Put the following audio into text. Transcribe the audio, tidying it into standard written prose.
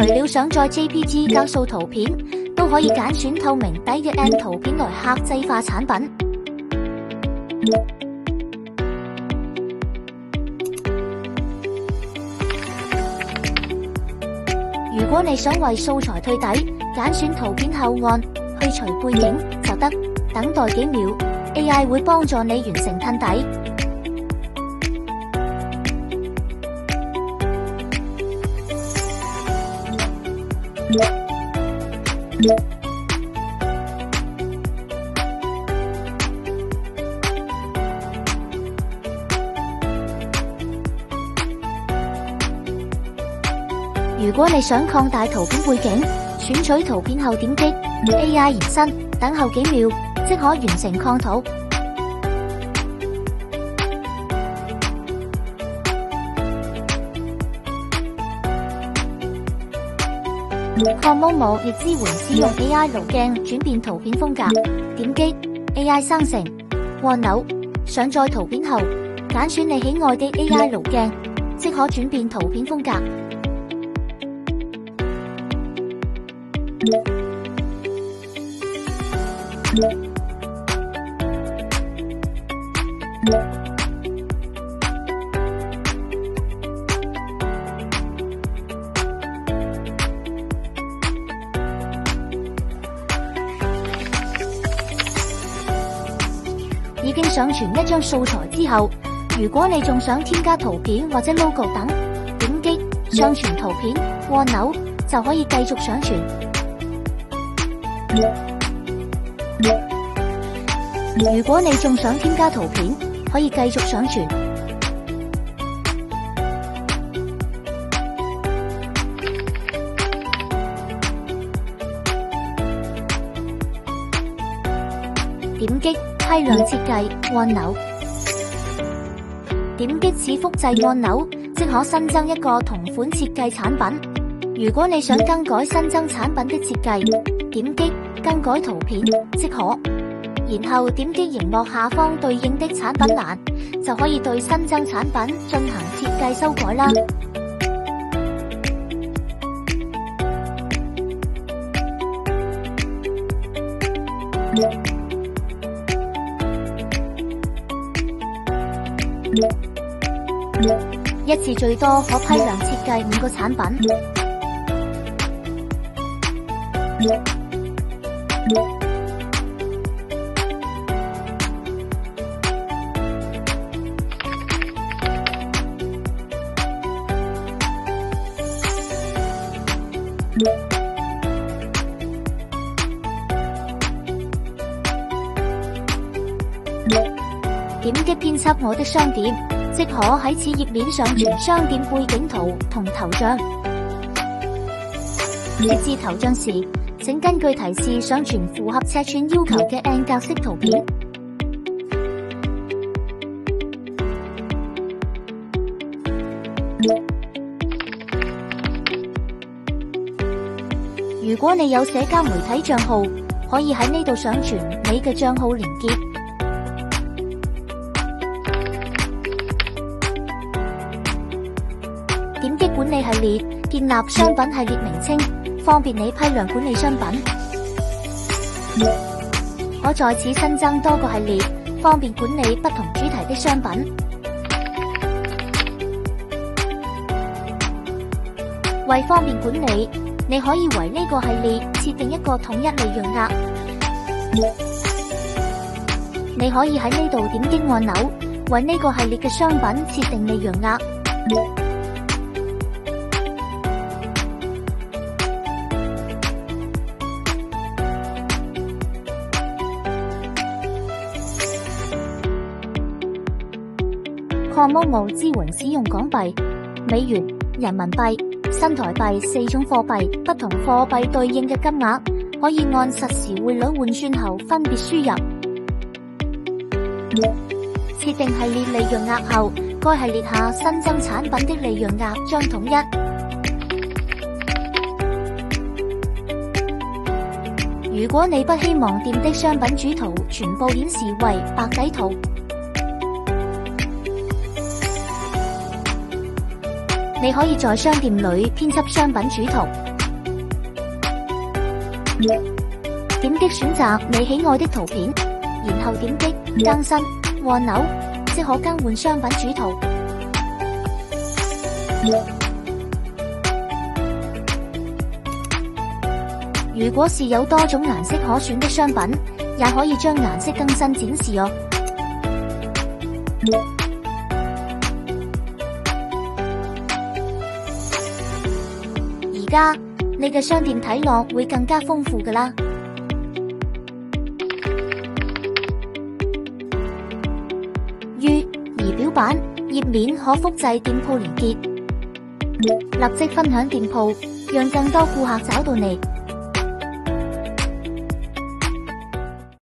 除了上載 JPG 格數圖片，都可以揀選透明底嘅 M 圖片來客製化產品。如果你想為素材退底，揀選圖片後按去除背景就得，等待幾秒 ，AI 會幫助你完成褪底。如果你想擴大圖片背景，選取圖片後點擊 AI 延伸，等候幾秒即可完成擴圖。Komomo 亦支援使用 AI 路徑轉變圖片風格，點擊 AI 生成，按鈕上載圖片後，揀選你喜愛的 AI 路徑，即可轉變圖片風格。已經上傳一張素材之後，如果你仲想添加圖片或者 logo 等，點擊上傳圖片，按鈕就可以繼續上傳。如果你仲想添加圖片，可以繼續上傳。點擊批量設計按鈕，點擊此複製按鈕，即可新增一個同款設計產品。如果你想更改新增產品的設計，點擊更改圖片即可，然後點擊螢幕下方對應的產品欄，就可以對新增產品進行設計修改啦。一次最多可批量設計5個產品。點擊編輯我的商店，即可喺此頁面上傳商店背景圖同頭像。設置頭像時，請根據提示上傳符合尺寸要求嘅 N 格式圖片。如果你有社交媒體賬號，可以喺呢度上傳你嘅賬號連結。點擊管理系列，建立商品系列名稱，方便你批量管理商品。可在此新增多個系列，方便管理不同主題的商品。為方便管理，你可以為呢個系列設定一個統一利潤額。你可以喺呢度點擊按鈕，為呢個系列嘅商品設定利潤額。Komomo 支援使用港幣、美元、人民幣、新台幣4種貨幣，不同貨幣對應嘅金額可以按實時匯率換算後分別輸入。設定系列利潤額後，該系列下新增產品的利潤額將統一。如果你不希望店的商品主圖全部顯示為白底圖，你可以在商店裏編輯商品主圖。點擊選擇你喜愛的圖片，然後點擊更新按鈕，即可更換商品主圖。如果是有多種顏色可選的商品，也可以將顏色更新展示哦。而家你嘅商店睇落會更加豐富㗎啦。於儀表板頁面可複製店鋪連結，立即分享店鋪，讓更多顧客找到你。